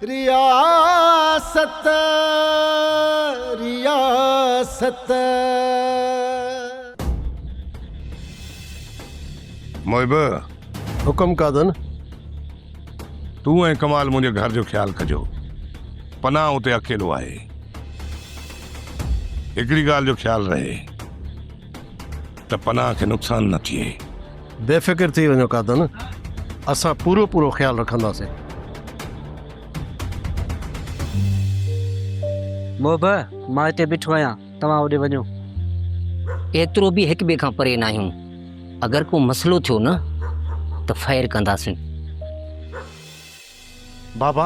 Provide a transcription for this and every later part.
रियासत रियासत। मोहिब हुक्म कादन। तू ऐं कमाल मुझे घर जो ख्याल कजो। पनाह उते अकेलो आहे। हिकिड़ी ॻाल्हि जो ख्याल रहे त पनाह खे नुक़सान न थिए। बेफ़िक्र थी वञो कादन, असां पूरो पूरो ख्याल रखंदासीं। मोहब मां हिते बीठो आहियां, तव्हां होॾे वञो। एतिरो बि हिक ॿिए खां परे न आहियूं। अगरि को मसइलो थियो न त फ़ैर कंदासीं। बाबा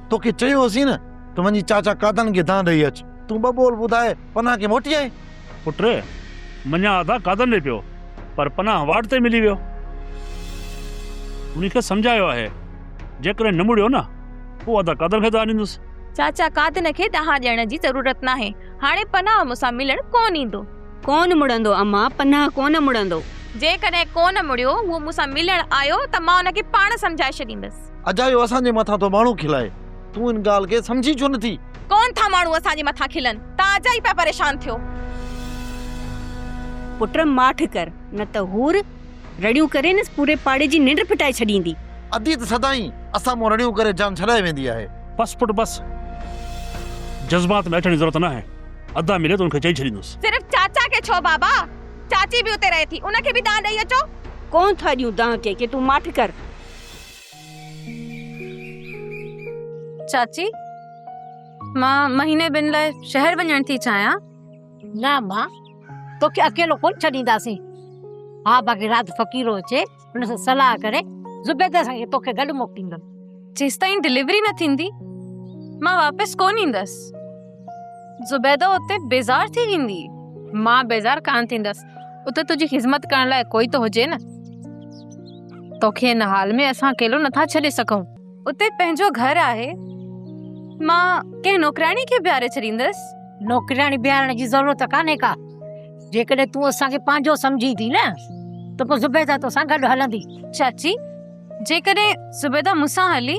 तोखे चयोसीं न तूं वञी चाचा कादन खे दान ॾेई अच। तूं ॿ ॿोल ॿुधाए पनाह खे मोटी आए। पुट मञा आदा कादन ॾे पियो, पर पनाह वाट ते मिली वियो। उनखे सम्झायो आहे जेकॾहिं न मुड़ियो न पोइ आदा कादन खे दान ॾींदुसि। चाचा कादन खे दहा ॾियण जी ज़रूरत नाहे। हाणे पनाह मूंसां मिलण कोन ईंदो। कोन मुड़ंदो अम्मा, पनाह कोन मुड़ंदो। जेकॾहिं कोन मुड़ियो उहो मूंसां मिलण आयो त मां हुनखे पाण सम्झाए छॾींदसि। अजायो असांजे मथां तो माण्हू खिलाए, तूं इन ॻाल्हि खे समझी छो नथी? कोन था माण्हू असांजे मथां खिलन, तव्हां अजाई पिया परेशान थियो। पुट माठ कर, न त हूर रड़ियूं करे न पूरे पाड़े जी निंड पिटाए छॾींदी। अधी त सदाई असां मूं रड़ियूं करे जान छॾाए वेंदी आहे। बस पुट बस, जज़्बात में अचण जी ज़रूरत न आहे। अदा मिले तो उनखे चई छॾींदुसि। सिर्फ चाचा के छो बाबा, चाची भी उते रहे थी, उनखे भी दान ॾेई अचो। कोन था ॾियूं दां के तूं माठ कर। चाची मां महीने ॿिनि लाइ शहर वञण थी चाहियां। ना मां तोखे अकेलो कोन छॾींदासीं। हा बाक़ी राति फ़कीरो अचे हुन सां सलाह करे ज़ुबैदा सां तोखे गॾु मोकिलींदमि। जेसिताईं डिलीवरी न थींदी मां वापसि कोन ईंदसि। ज़ुबैदा उते बेज़ार थी वेंदी। मां बेज़ार कान थींदसि। उते तुंहिंजी ख़िदमत करण लाइ कोई तो हुजे न। तोखे हिन हाल में असां अकेलो नथा छॾे सघूं। उते पंहिंजो घर आहे। मां कंहिं नौकराणी खे बिहारे छॾींदसि। नौकराणी बिहारण जी ज़रूरत कान्हे का। जेकॾहिं तूं असांखे पंहिंजो सम्झी थी न त पोइ ज़ुबैदा तोसां गॾु हलंदी। चाची जेकॾहिं ज़ुबैदा मूंसां हली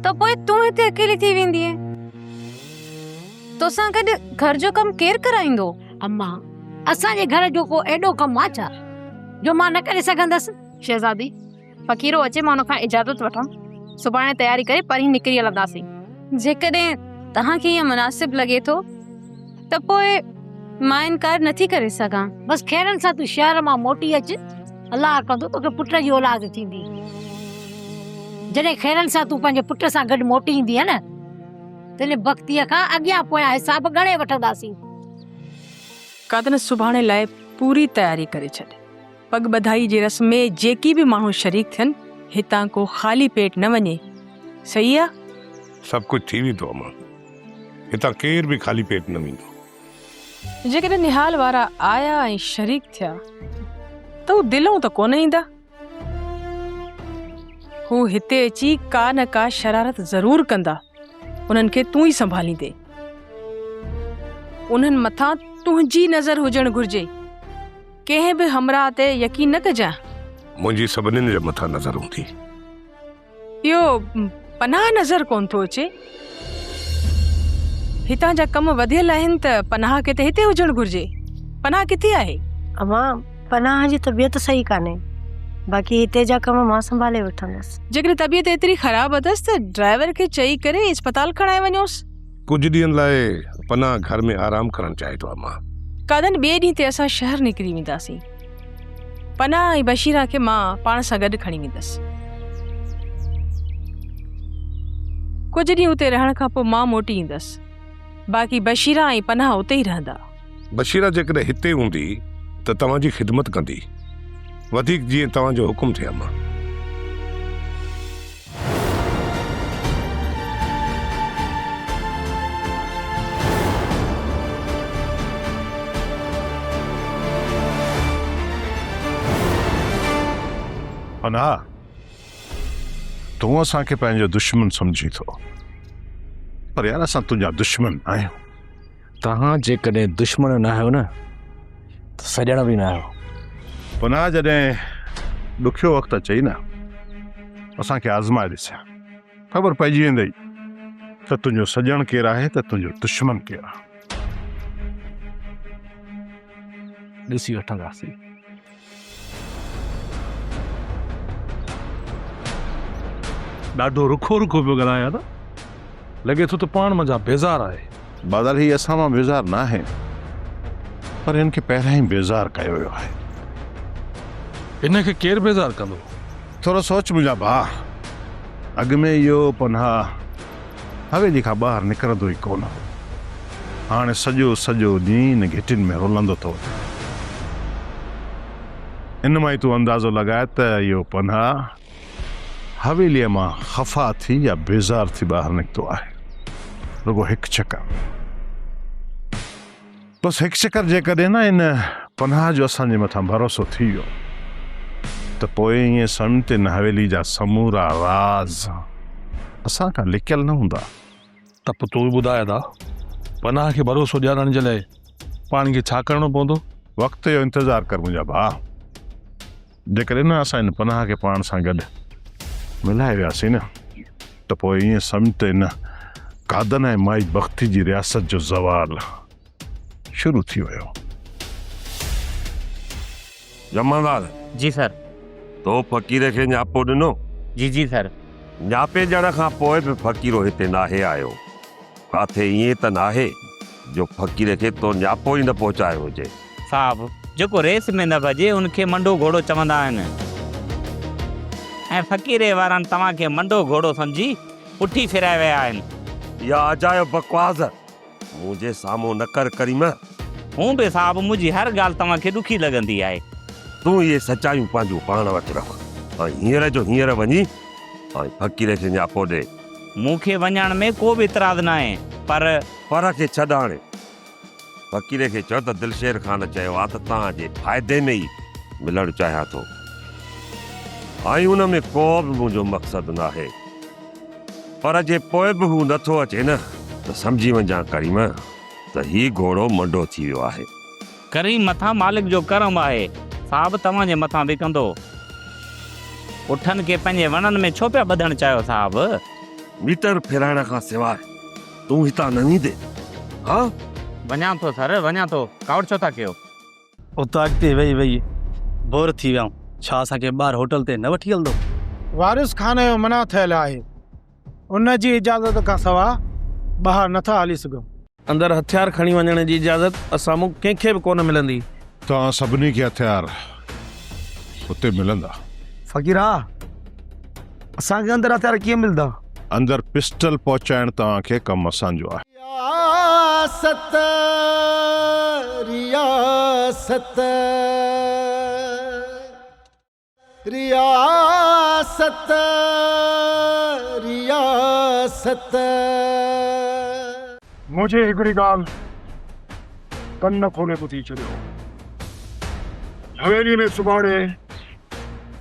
त पोइ तूं हिते अकेली थी वेंदीअ। तोसां गॾु घर जो कमु केरु कराईंदो? अम्मा असांजे घर जो को एॾो कमु आहे छा जो मां न करे सघंदसि? शहज़ादी फ़कीरो अचे मां हुनखां इजाज़त वठां। सुभाणे तयारी करे परीं निकिरी हलंदासीं। जेकॾहिं तव्हांखे ईअं मुनासिब लॻे थो त पोइ मां इनकार नथी करे सघां। बसि खेरनि सां तूं शहर मां मोटी अच, अलाह कंदो तोखे पुट जी औलाद थींदी। जॾहिं खेरनि सां तूं पंहिंजे पुट सां गॾु मोटी ईंदीअ न तॾहिं भक्तीअ खां अॻियां पोयां हिसाब ॻणे वठंदासीं। कादन सुभाणे लाइ पूरी तयारी करे छॾ। पग ॿधाई जी रस्म में जेकी बि माण्हू शरीक थियनि हितां को ख़ाली पेट न वञे। सही आहे? सभु कुझु थी वेंदो अम्मा। हितां केर बि ख़ाली पेट न वेंदो। जेकॾहिं निहाल वारा आया ऐं शरीक थिया त हू दिलों त कोन ईंदा। हू हिते अची का न का शरारत ज़रूर कंदा। उन्हनि खे तूं ई संभालींदे। उन्हनि मथां तुंहिंजी नज़र हुजण घुर्जे। कंहिं बि हमराह ते यकीन न कजां। मुंहिंजी सभिनीनि जे मथां नज़र हूंदी। इहो पनाह नज़र कोन थो अचे। हितां जा कम वधियल आहिनि त पनाह खे त हिते हुजण घुर्जे। पनाह किथे आहे? अम्मा पनाह जी तबियत सही कान्हे, बाक़ी हिते जा कम मां संभाले वठंदसि। जेकॾहिं तबियत एतिरी ख़राब अथसि त ड्राइवर खे चई करे अस्पताल खणाए वञोसि। कुछ ॾींहंनि लाइ पनाह घर में आराम करण चाहे थो अम्मा। कादन ॿिए ॾींहं ते असां शहर निकिरी वेंदासीं। पनाह ऐं बशीरा खे मां पाण सां गॾु खणी वेंदसि। कुझु ॾींहं उते रहण खां पोइ मां मोटी ईंदसि। बाक़ी बशीरा ऐं पनाह उते ई रहंदा। बशीरा जेकॾहिं हिते हूंदी त तव्हांजी ख़िदमत कंदी, वधीक जीअं तव्हांजो हुकुम थिए अम्मा। पनाह तूं असांखे पंहिंजो दुश्मन समझी थो, पर यार असां तुंहिंजा दुश्मन आहियूं। तव्हां जेकॾहिं दुश्मन न आहियो न त सॼण बि न आहियो। पनाह जॾहिं ॾुखियो वक़्तु अचई न असांखे आज़माए ॾिसां, ख़बर पइजी वेंदई त तुंहिंजो सॼण केरु आहे त तुंहिंजो दुश्मन केरु आहे। ॾिसी वठंदासीं। ॾाढो रुखो रुखो पियो ॻाल्हाया था। लॻे थो त पाण मुंहिंजा बेज़ार आहे। बादल ही असां मां बेज़ार न आहे, पर हिन खे पहिरियां ई बेज़ार कयो वियो आहे। इन खे केरु बेज़ार कंदो? थोरो सोच मुंहिंजा भाउ, अॻ में इहो पनाह हवेली खां ॿाहिरि निकिरंदो ई कोन। हाणे सॼो ॾींहुं इन घिटियुनि में रुलंदो थो। इन मां ई तूं अंदाज़ो लॻाए त इहो पनाह हवेलीअ मां ख़फ़ा थी या बेज़ार थी ॿाहिरि निकितो आहे। रुगो हिकु चकर, बसि हिकु चकर जेकॾहिं न इन पनाह जो असांजे मथां भरोसो थी वियो त पोइ ईअं सम्झ त इन हवेली जा समूरा राज़ असां खां लिकियल न हूंदा। त पोइ तूं ॿुधाए था, पनाह खे भरोसो ॾियारण जे लाइ पाण खे छा करिणो पवंदो? वक़्त जो इंतज़ारु कर मुंहिंजा भाउ। जेकॾहिं न असां इन पनाह खे पाण सां गॾु मिलाए वियासीं न, त पोइ ईअं सम्झ त इन कादन ऐं माई बख्ती जी रियासत जो ज़वाल शुरू थी वियो। जमादार जी सर। तो फ़क़ीर खे न्यापो ॾिनो? जी जी सर। न्यापे ॼण खां पोइ बि फ़क़ीरो हिते नाहे आयो। काथे ईअं त नाहे जो फ़क़ीर खे तो न्यापो ई न पहुचायो हुजे। साहब, जेको रेस में न भॼे उनखे मंडो घोड़ो चवंदा आहिनि, ऐं फ़क़ीरे वारनि तव्हांखे मंडो घोड़ो सम्झी पुठी फिराए विया आहिनि। या अजायो बकवास मुंहिंजे साम्हूं न कर करीम। हूं बि साहब, मुंहिंजी हर ॻाल्हि तव्हांखे ॾुखी लॻंदी आहे। तूं इहे सचायूं पंहिंजूं पाण वटि रख ऐं हींअर जो हींअर वञी ऐं फ़क़ीर खे न्यापो ॾे। मूंखे वञण में को बि इतराज़ न आहे, पर खे छॾ। हाणे फ़क़ीर खे चओ त दिलशेर ख़ान चयो आहे त तव्हांजे फ़ाइदे में ई मिलणु चाहियां थो, ऐं उन में को बि मुंहिंजो मक़सदु न आहे। पर जे पोइ बि हू नथो अचे न त सम्झी वञा करीम त ही घोड़ो मंडो थी वियो आहे। करीम मथां मालिक जो करम आहे। साहब, तव्हांजे मथां बि कंदो। उठनि खे पंहिंजे वणनि में छो पिया ॿधणु चाहियो साहब? मीटर फेराइण खां सवाइ तूं हितां न ईंदे? हा, वञा थो सर, वञा थो। कावड़ छो था कयो? उतां अॻिते वेही वेही बोर थी वियाऊं। छा असांखे ॿाहिरि होटल ते न वठी हलंदो? वारिस खाने जो मना थियल आहे, उन जी इजाज़त खां सवाइ ॿाहिरि नथा हली सघूं। अंदरि हथियार खणी वञण जी इजाज़त असां कंहिंखे बि कोन मिलंदी। तव्हां सभिनी खे हथियार उते मिलंदा। फ़क़ीरा, असांखे अंदरि हथियार कीअं मिलंदा? अंदरि पिस्टल पहुचाइण तव्हांखे कमु असांजो आहे। रियासत रियासत रियासत रियासत। मुझे हिकिड़ी ॻाल्हि कन खोले ॿुधी छॾियो। हवेली में सुभाणे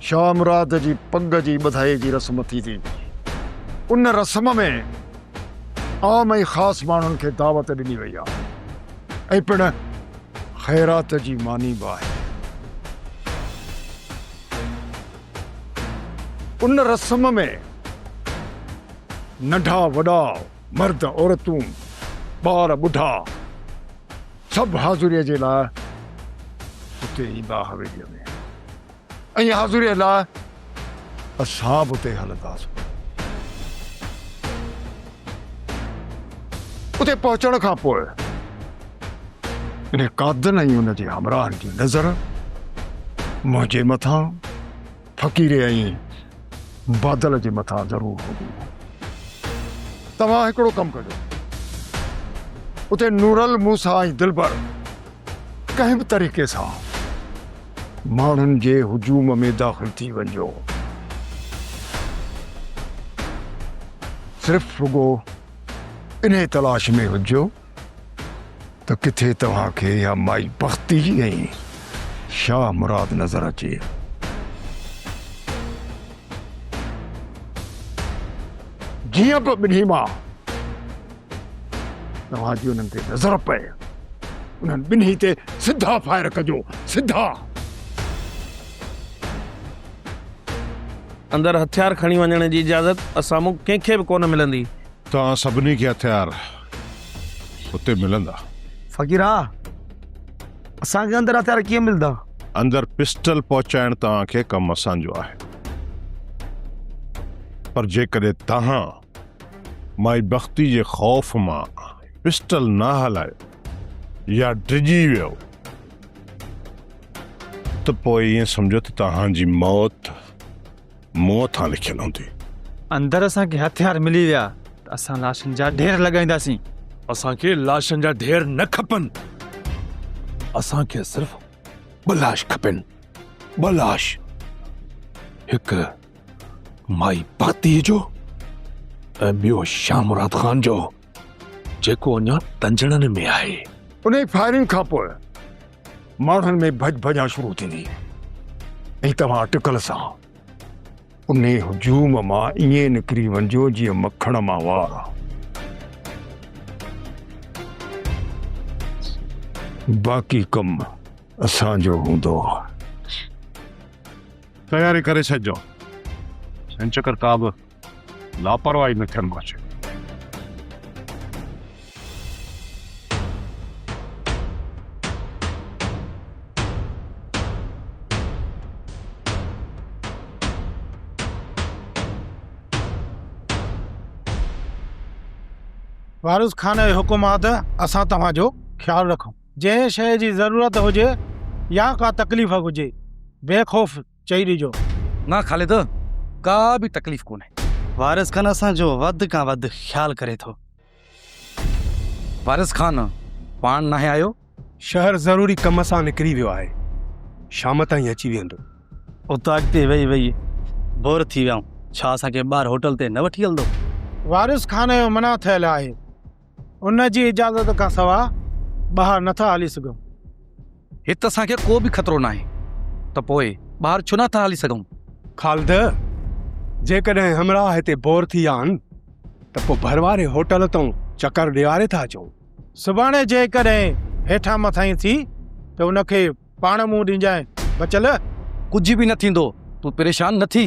शाह मुराद जी पग जी ॿधाई जी रस्म थी थी। उन रस्म में आम ऐं ख़ासि माण्हुनि खे दावत ॾिनी वई आहे ऐं पिणु ख़ैरात जी मानी बि आहे। उन रस्म में नंढा वॾा मर्द औरतूं ॿार ॿुढा सभु हाज़ुरीअ जे लाइ उते ईंदा हवेलीअ में, ऐं हाज़ुरीअ लाइ असां बि उते हलंदासीं। उते पहुचण खां पोइ इन कादन ऐं उन जे हमराहनि जी नज़र मुंहिंजे मथां फ़क़ीर ऐं बादल जे मथां ज़रूरु हूंदी। तव्हां हिकिड़ो कमु कजो, उते नूरल मूसा ऐं दिलबर कंहिं बि तरीक़े सां माण्हुनि जे हुजूम में दाख़िल थी वञो। सिर्फ़ु रुगो इन तलाश में हुजो त किथे तव्हांखे या माई बख्ती ऐं शाह मुराद नज़र अचे। जीअं बि ॿिन्ही मां तव्हांजी उन्हनि ते नज़र पए, उन्हनि ॿिन्ही ते सिधा फायर कजो, सिधा। अंदरि हथियार खणी वञण जी इजाज़त असां कंहिंखे बि कोन मिलंदी। तव्हां सभिनी खे हथियार उते मिलंदा। फ़क़ीरा असांखे अंदरि हथियार कीअं मिलंदा? अंदरि पिस्टल पहुचाइण तव्हांखे कमु असांजो आहे, पर जेकॾहिं तव्हां माई बख्ती जे ख़ौफ़ मां पिस्टल न हलायो या डिॼी वियो त पोइ ईअं सम्झो त तव्हांजी मौत मुंहं तां लिखियल हूंदी। अंदरि असांखे हथियार मिली विया त असां लाशनि जा ढेर लॻाईंदासीं। असांखे लाशनि जा ढेर न खपनि, असांखे सिर्फ़ ॿ लाश खपनि, 2 लाश, हिकु माई बख्ती जो ऐं ॿियो शाह मुराद ख़ान जो जेको अञा तंजणनि में आहे। उन फायरिंग खां पोइ माण्हुनि में भॼ भॼा शुरू थींदी ऐं तव्हां अटकल सां उन हुजूम मां ईअं निकिरी वञिजो जीअं मखण मां वार। बाक़ी कमु असांजो हूंदो। तयारी करे छॾिजो, चकर का बि लापरवाही न थियणु घुरिजे। वारिस खान जो हुकुम आहे त असां तव्हांजो ख्यालु रखूं। जंहिं शइ जी ज़रूरत हुजे या का तकलीफ़ हुजे बेखौफ़ चई ॾिजो। ना ख़ालिद, का बि तकलीफ़ कोन्हे। वारिस खान असांजो वधि खां वधि ख़्यालु करे थो। वारिस खान पाण नाहे आयो? शहर ज़रूरी कम सां निकिरी वियो आहे, शाम ताईं अची वेंदो। उतां अॻिते वेही वेही बोर थी वियाऊं। छा असांखे ॿाहिरि होटल ते न वठी हलंदो? वारिस खान जो मना थियल आहे, उन जी इजाज़त खां सवाइ ॿाहिरि नथा हली सघूं। हिते असांखे को बि ख़तरो न आहे त पोइ ॿाहिरि छो नथा हली सघूं? ख़ालिद, जेकॾहिं हमरा हिते बोर थी विया आहिनि त पोइ भरवारे होटल तां चकर ॾियारे था अचूं। सुभाणे जेकॾहिं हेठां मथां थी त उनखे पाण मुंहुं ॾिजांइ। बचल कुझु बि न थींदो, तूं परेशान न थी।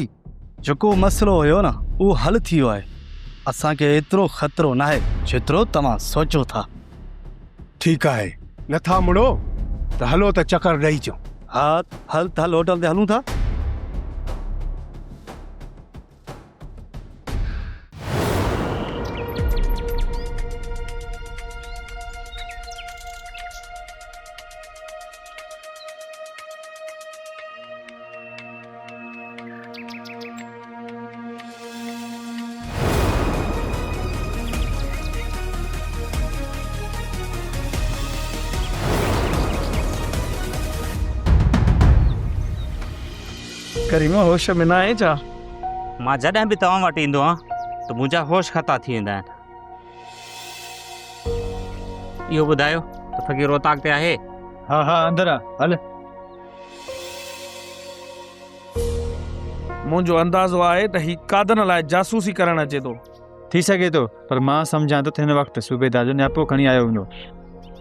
जेको मसइलो हुयो न उहो हल थी वियो आहे। असांखे एतिरो ख़तरो न आहे जेतिरो तव्हां सोचो था। ठीकु आहे, नथा मुड़ो त हलो त चकर ॾेई अचूं। हा हल त हल, होटल ते हलूं था। करीमा होश में न आहे छा? मां जॾहिं बि तव्हां वटि ईंदो आहियां त मुंहिंजा होश ख़ता थी वेंदा आहिनि। इहो ॿुधायो त फ़क़ीर रोहताक ते आहे? हा हा अंदरि आहे, हल। मुंहिंजो अंदाज़ो आहे त ही कादन लाइ जासूसी करणु अचे थो। थी सघे थो, पर मां सम्झां थो त हिन वक़्तु सूबेदार जो नियापो खणी आयो हूंदो।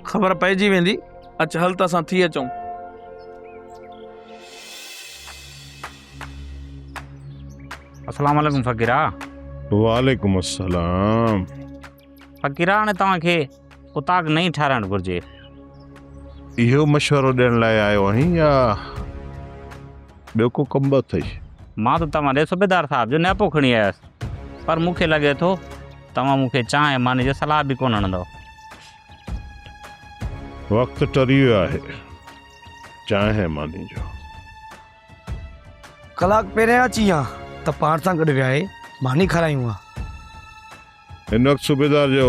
ख़बर पइजी वेंदी। अचु हल त असां थी अचूं। अस्सलाम वालेकुम फ़क़ीरा। वालेकुम अस्सलाम। फ़क़ीरा, हाणे तव्हांखे उताक नहीं ठाराइणु घुरिजे। इहो मशवरो ॾियण लाइ आयो आहीं या ॿियो को कमु अथई? मां त तव्हां ॾे सूबेदार साहिब जो नियापो खणी आयुसि, पर मूंखे लॻे थो तव्हां मूंखे चांहि मानी जो सलाह बि कोन हणंदव। वक़्तु टरी वियो आहे चांहि मानी जो। कलाक पहिरियां अची विया त पाण सां गॾु विया आहे, मानी खारायूं हा। हिन वक़्तु सूबेदार जो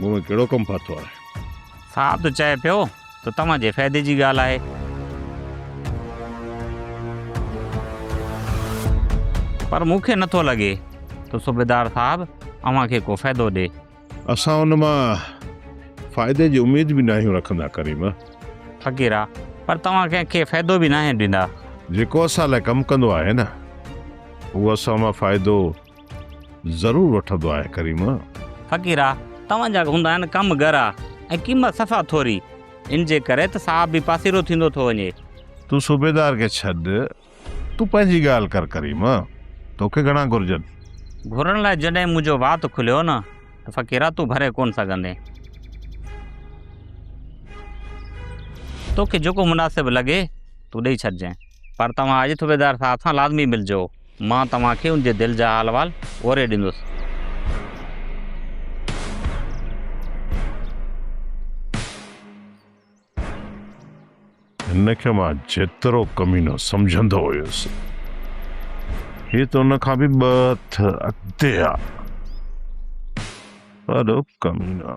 मूं में कहिड़ो कमु फाथो आहे? साहब त चए पियो त तव्हांजे फ़ाइदे जी ॻाल्हि आहे। पर मूंखे नथो लॻे त सूबेदार साहब अव्हांखे को फ़ाइदो ॾे। असां हुन मां फ़ाइदे जी उमेद बि नाहियूं रखंदा करीम। फ़क़ीरा, पर तव्हां कंहिंखे फ़ाइदो बि नाहे ॾींदा। जेको असां लाइ कमु कंदो आहे न उहो असां मां फ़ाइदो ज़रूरु वठंदो आहे करीम। फ़क़ीरा, तव्हांजा हूंदा आहिनि कमु गरा ऐं क़ीमत सफ़ा थोरी, इन जे करे त साहब बि पासीरो थींदो थो वञे। तूं सूबेदार खे छॾ, तूं पंहिंजी ॻाल्हि कर करीम। तोखे घणा घुरिजनि? घुरण लाइ जॾहिं मुंहिंजो वात खुलियो न त फ़क़ीरा तूं भरे कोन सघंदे। तोखे जेको मुनासिब लॻे तूं ॾेई छॾिजांइ, पर तव्हां अॼु सूबेदार साहब सां लाज़मी मिलिजो। मां तव्हांखे उनजे दिलि जा हाल वाल ओरे ॾींदुसि। हिनखे मां जेतिरो कमीनो सम्झंदो हुयुसि, हीअ त हुन खां बि ॿ हथ अॻिते आहे। ॾाढो कमीनो।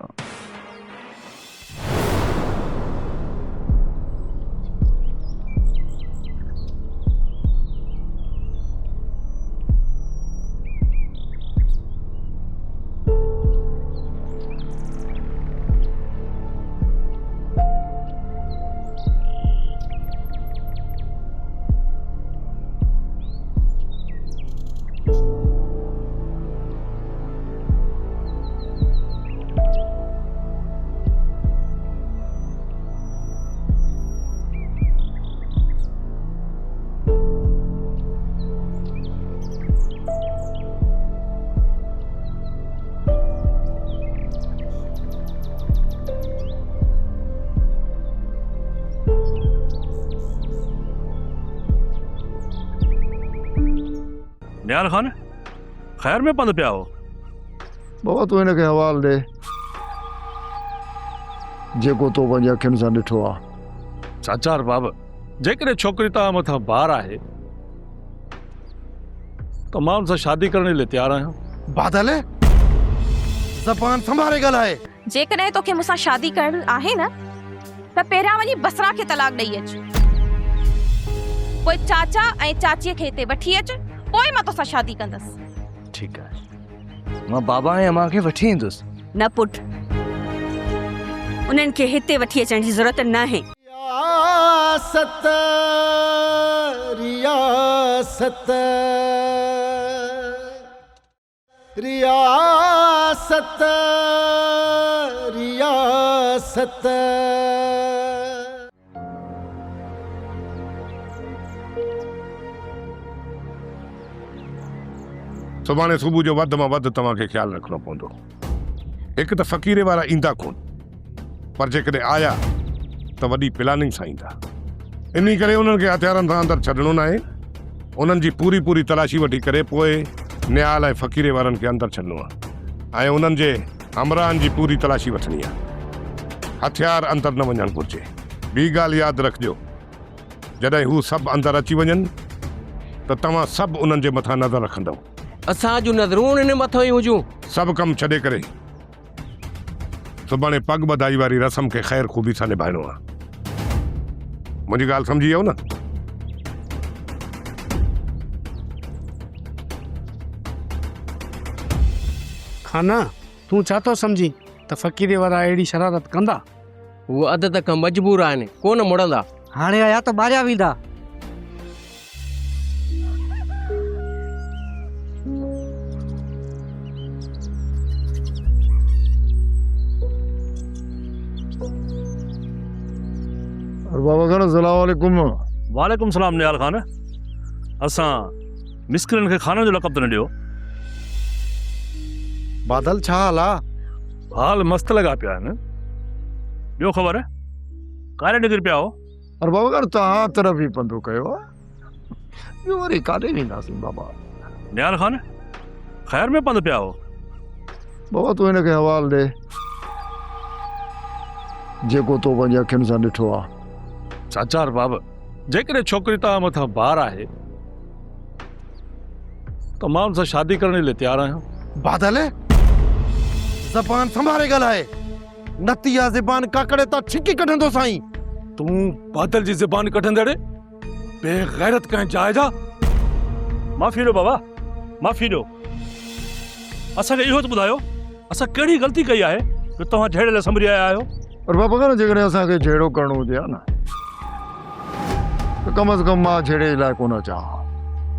निहाल खान ख़ैर में पंधु पिया हो? बाबा तूं हिनखे हवाल ॾे जेको तो पंहिंजी अखियुनि सां ॾिठो आहे। चाचा बाब, जेकॾहिं छोकिरी तव्हां मथां बार आहे त मां हुन सां शादी करण लाइ तयारु आहियां। बादल ज़बान संभाले ॻाल्हाए। जेकॾहिं तोखे मूंसां शादी करण आहे न त पहिरियां वञी बसरा खे तलाक ॾेई अच, पोइ चाचा ऐं चाचीअ खे हिते वठी अच, पोइ मां तोसां शादी कंदसि। ठीकु आहे, मां बाबा ऐं अम्मा खे वठी ईंदुसि। न पुट, उन्हनि खे हिते वठी अचण जी ज़रूरत न आहे। रियासत रियासत रियासत रियासत। सुभाणे सुबुह जो वधि मां वधि तव्हांखे ख़्यालु रखिणो पवंदो। हिकु त फ़क़ीरे वारा ईंदा कोन, पर जेकॾहिं आया त वॾी प्लानिंग सां ईंदा। इन करे उन्हनि खे हथियारनि सां अंदरि छॾिणो न आहे। उन्हनि जी पूरी पूरी तलाशी वठी करे पोइ निहाल ऐं फ़क़ीरे वारनि खे अंदरि छॾिणो आहे ऐं उन्हनि जे हमराहनि जी पूरी तलाशी वठणी आहे। हथियार अंदरि न वञणु घुरिजे। ॿी ॻाल्हि यादि रखिजो, जॾहिं हू सभु अंदरि अची वञनि त तव्हां सभु उन्हनि जे मथां नज़र रखंदव। असां जूं नज़रूं उन्हनि मथां ई हुजूं। सभु कमु छॾे करे सुभाणे पग ॿधाई वारी रस्म खे ख़ैर ख़ूबी सां निभाइणो आहे। मुंहिंजी ॻाल्हि सम्झी वियो न? खाना तूं छा थो सम्झी त फ़क़ीरे वारा अहिड़ी शरारत कंदा? उहे अध तक मजबूर आहिनि, कोन मुड़ंदा। हाणे आया त ॿाहिरियां वेंदा। बाबा खान अस्सलाम वालेकुम। वालेकुम सलाम निहाल खान। असां मिस्किरनि खे खाननि जो लक़ब त न ॾियो। बादल छा हाल आहे? हाल मस्त लॻा पिया आहिनि। ॿियो ख़बर काॾे निकिरी पिया हो? और बाबा खान तव्हां तरफ़ ई पंधु कयो आहे, ॿियो वरी काॾे वेंदासीं बाबा। निहाल खान ख़ैर में पंधु पिया हो? बाबा तूं हिनखे हवाल ॾे जेको तो पंहिंजी अखियुनि सां ॾिठो आहे। चाचा बाब, जेकॾहिं छोकिरी तव्हां मथां बार आहे त मां हुन सां शादी करण लाइ तयारु आहियां। बादल ज़बान संभाले ॻाल्हाए, नती आहे ज़बान काकड़े तां छिकी कढंदो साईं। तूं बादल जी ज़बान कढंदड़े बेग़ैरत कंहिं जाइ जा। माफ़ी ॾियो बाबा, माफ़ी ॾियो। असांखे इहो त ॿुधायो असां कहिड़ी ग़लती कई आहे जो तव्हां झेड़े लाइ संभरी आया आहियो? और बाबा खान जेकॾहिं असांखे झेड़ो करणो हुजे हा न त कम से कम मां झेड़े लाइ कोन अचां।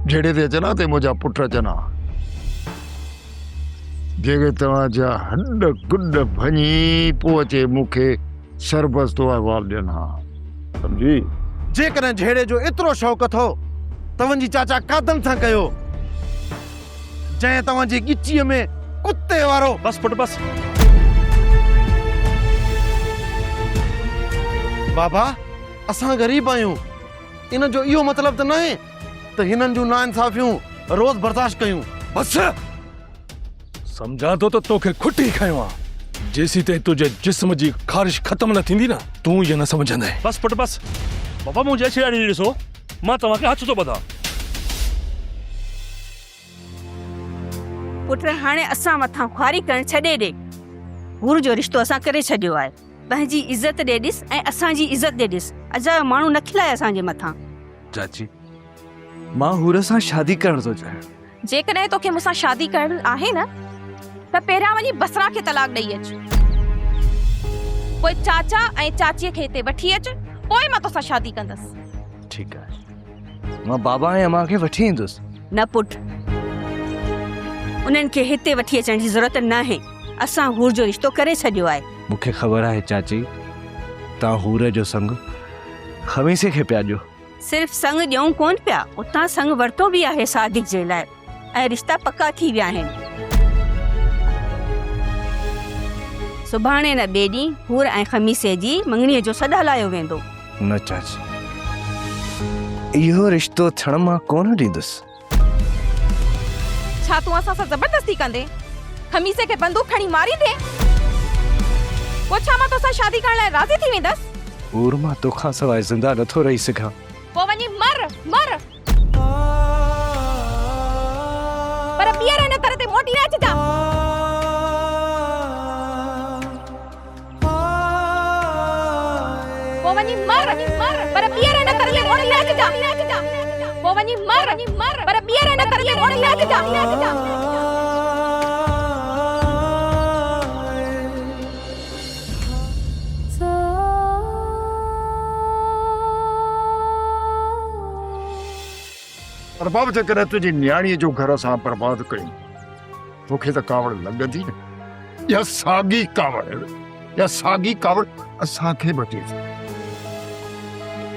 झेड़े ते अचनि हा ते मुंहिंजा पुट अचनि हा, जेके तव्हांजा हॾ गुॾ भञी पोइ अचे मूंखे सरबस तो अहवाल ॾियनि हा। सम्झी? जेकॾहिं झेड़े जो एतिरो शौक़ु अथव त वञी चाचा कादन सां कयो। चए तव्हांजी गिचीअ में कुत्ते वारो। बस पुट बस। बाबा असां गरीब आहियूं, इन जो इहो मतिलब त न आहे त हिननि जूं नाइंसाफ़ियूं रोज़ बर्दाश्त कयूं। बस समझा तो तोखे खुटी खयो आ। जेसी ते तुझे जिस्म जी खारिश खत्म न थींदी न तू ये न समझंदे। बस पुट बस। बाबा मुझे छेड़ी ॾिसो, मां तव्हांखे हथ थो ॿधां। पुट हाणे असां मथां ख़्वारी करण छॾे ॾे। हुर जो रिश्तो असां करे छॾियो आहे। पंहिंजी इज़त ॾे ॾिस ऐं असांजी इज़त ॾे ॾिस। अजा माण्हू न खिलाए असांजे मथां। चाची मां हुर सां शादी करण थो चाहियां। जेकॾहिं तोखे मूंसां शादी करण आहे न त पहिरियां वञी बसरा खे तलाक ॾेई अच, पोइ चाचा ऐं चाचीअ खे हिते वठी अच, पोइ मां तोसां शादी कंदसि। ठीकु आहे, मां बाबा ऐं अम्मा खे वठी ईंदुसि। न पुट, उन्हनि खे हिते वठी अचण जी ज़रूरत न आहे। असां हूर जो रिश्तो करे छॾियो आहे। मूंखे ख़बर आहे चाची, तव्हां हूर जो संग खमीसे खे पिया ॾियो। सिर्फ़ संग ॾियूं कोन पिया, उतां संग वरितो बि आहे सादिक जे लाइ ऐं रिश्ता पका थी विया आहिनि। सुभाणे न ॿिए ॾींहुं हूर ऐं खमीसे जी मंगणीअ जो सॾु हलायो वेंदो। न चाची, इहो रिश्तो थियण मां कोन ॾींदुसि। छा तूं असां सां ज़बरदस्ती कंदे? खमीसे खे बंदूक खणी मारींदे? पोइ छा मां तोसां शादी करण लाइ राज़ी थी वेंदसि? हूर मां तोखां सवाइ ज़िंदा नथो रही सघां। पोइ वञी मर मर, पर ॿीहर हिन तरह ते मोटी न अचिजां। पोइ वञी मर पर ॿीहर हिन तरह ते मोटी न अचिजां। पोइ वञी मर पर ॿीहर हिन तरह ते मोटी न अचिजां। पर बाबा जेकॾहिं तुंहिंजी न्याणीअ जो घर असां बर्बाद कयूं, तोखे त कावड़ लॻंदी न। या साॻी कावड़ असांखे वठी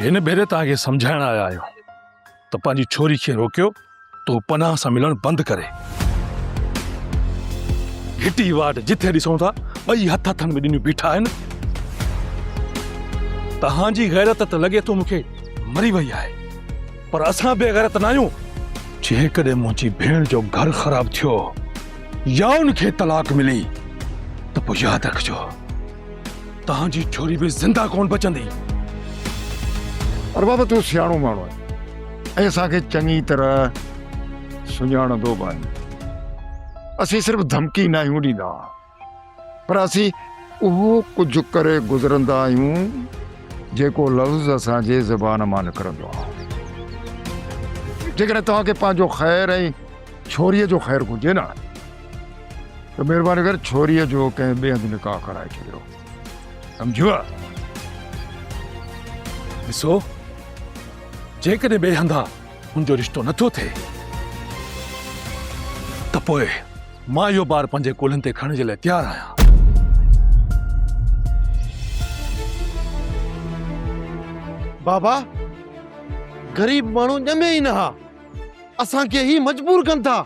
हिन भेरे तव्हांखे सम्झाइण आया आहियूं त पंहिंजी छोरी खे रोकियो तो पनाह सां मिलण बंदि करे। घिटी वाट जिथे ॾिसूं था ॿई हथ हथनि में ॾिनियूं बीठा आहिनि। तव्हांजी गैरत त लॻे थो मूंखे मरी वई आहे, पर असां बेगैरत न आहियूं। जेकॾहिं मुंहिंजी भेण जो घर ख़राब थियो या उनखे तलाक मिली त पोइ यादि रखिजो तव्हांजी छोरी बि ज़िंदा कोन बचंदी। पर बाबा तूं सियाणो माण्हू आहे ऐं असांखे चङी तरह सुञाणंदो बि आहे। असीं सिर्फ़ु धमकी न आहियूं ॾींदा, पर असीं उहो कुझु करे गुज़रंदा आहियूं जेको लफ़्ज़ असांजे ज़बान मां निकिरंदो आहे। जेकॾहिं तव्हांखे पंहिंजो ख़ैरु ऐं छोरीअ जो ख़ैरु घुरिजे न त महिरबानी करे छोरीअ जो कंहिं ॿिए हंधि निकाह कराए छॾियो, सम्झो? ॾिसो, जेकॾहिं ॿिए हंधा मुंहिंजो रिश्तो नथो थिए त पोइ मां इहो ॿार पंहिंजे कुलनि ते खणण जे लाइ तयारु आहियां। बाबा गरीब माण्हू ॼमे ई न हा, असांखे ही मजबूर कनि था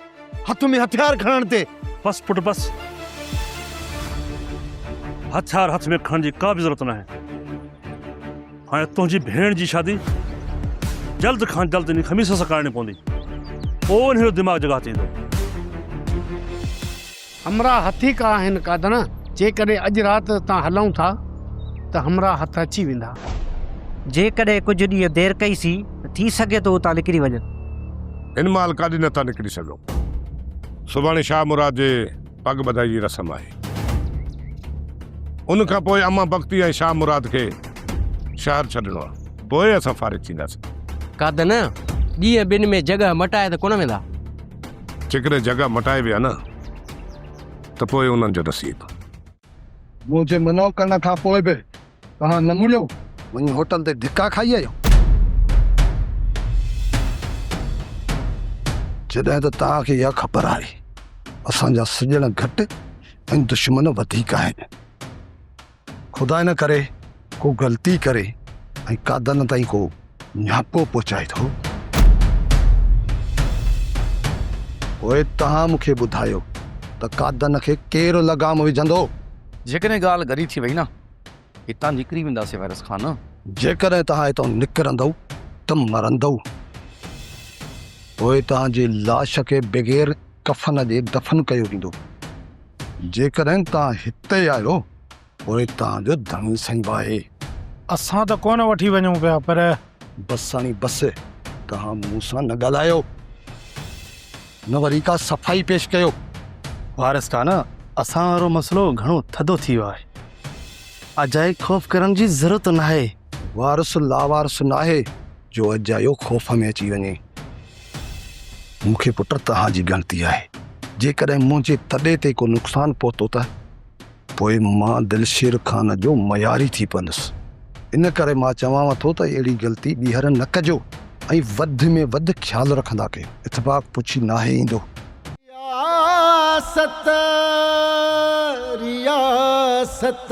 हथ में हथियार खणण ते। बस पुट बस। हथियार हथ में खणण जी का बि ज़रूरत न आहे। हाणे तुंहिंजी भेण जी शादी जल्द खां जल्द इन खमीस सां करणी पवंदी, पोइ हिन दिमाग़ जॻह थींदो। हमरा हथी का आहिनि कादन, जेकॾहिं अॼु राति तव्हां हलूं था त हमरा हथ अची वेंदा। जेकॾहिं कुझु ॾींहं देरि कईसीं त थी सघे थो उतां निकिरी वञनि। इन महिल काॾे नथा निकिरी सघो। सुभाणे शाह मुराद जे पग ॿधाई जी रस्म आहे। उन खां पोइ अम्मा बख्ती ऐं शाह मुराद खे शहर छॾिणो आहे, पोइ असां फारिग थींदासीं। कादन ॾींहं ॿिनि में जॻह मटाए त कोन वेंदा। जेकॾहिं जॻह मटाए विया न त पोइ उन्हनि जो नसीब। मुझे मना करण खां पोइ बि तव्हां न मुड़ियो, वञी होटल ते धिका खाई आयो। जॾहिं त तव्हांखे इहा ख़बर आहे असांजा सॼण घटि ऐं दुश्मन वधीक आहिनि। खुदा न करे को ग़लती करे ऐं कादन ताईं को न्यापो पहुचाए थो ओए तहां मूंखे ॿुधायो त कादन खे केरु लगाम विझंदो? जेकॾहिं ॻाल्हि गरी थी वई न हितां निकिरी वेंदासीं वायरस खान। जेकॾहिं तहां हितां निकिरंदव त मरंदव। पोइ तव्हांजे लाश खे बग़ैर कफन जे दफ़न कयो वेंदो। जेकॾहिं तव्हां हिते आहियो पोइ तव्हांजो धन सही आहे। असां त कोन वठी वञूं पिया पर बस साणी बस तव्हां मूं सां न ॻाल्हायो न वरी का सफ़ाई पेश कयो। वारस खान असां वारो मसइलो घणो थधो थी वियो आहे। अजाए ख़ौफ़ करण जी ज़रूरत न आहे। वारस लावारस न आहे जो अजायो ख़ौफ़ में अची वञे। मूंखे पुट तव्हांजी ग़लती आहे। जेकॾहिं मुंहिंजे तॾे ते को नुक़सानु पहुतो त पोइ मां दिलशेर खान जो मयारी थी पवंदुसि। इन करे मां चवांव थो त अहिड़ी ग़लती ॿीहर न कजो ऐं वधि में वधि ख़्यालु रखंदा कयो। इतफ़ाक़ पुछी नाहे ईंदो। रियासत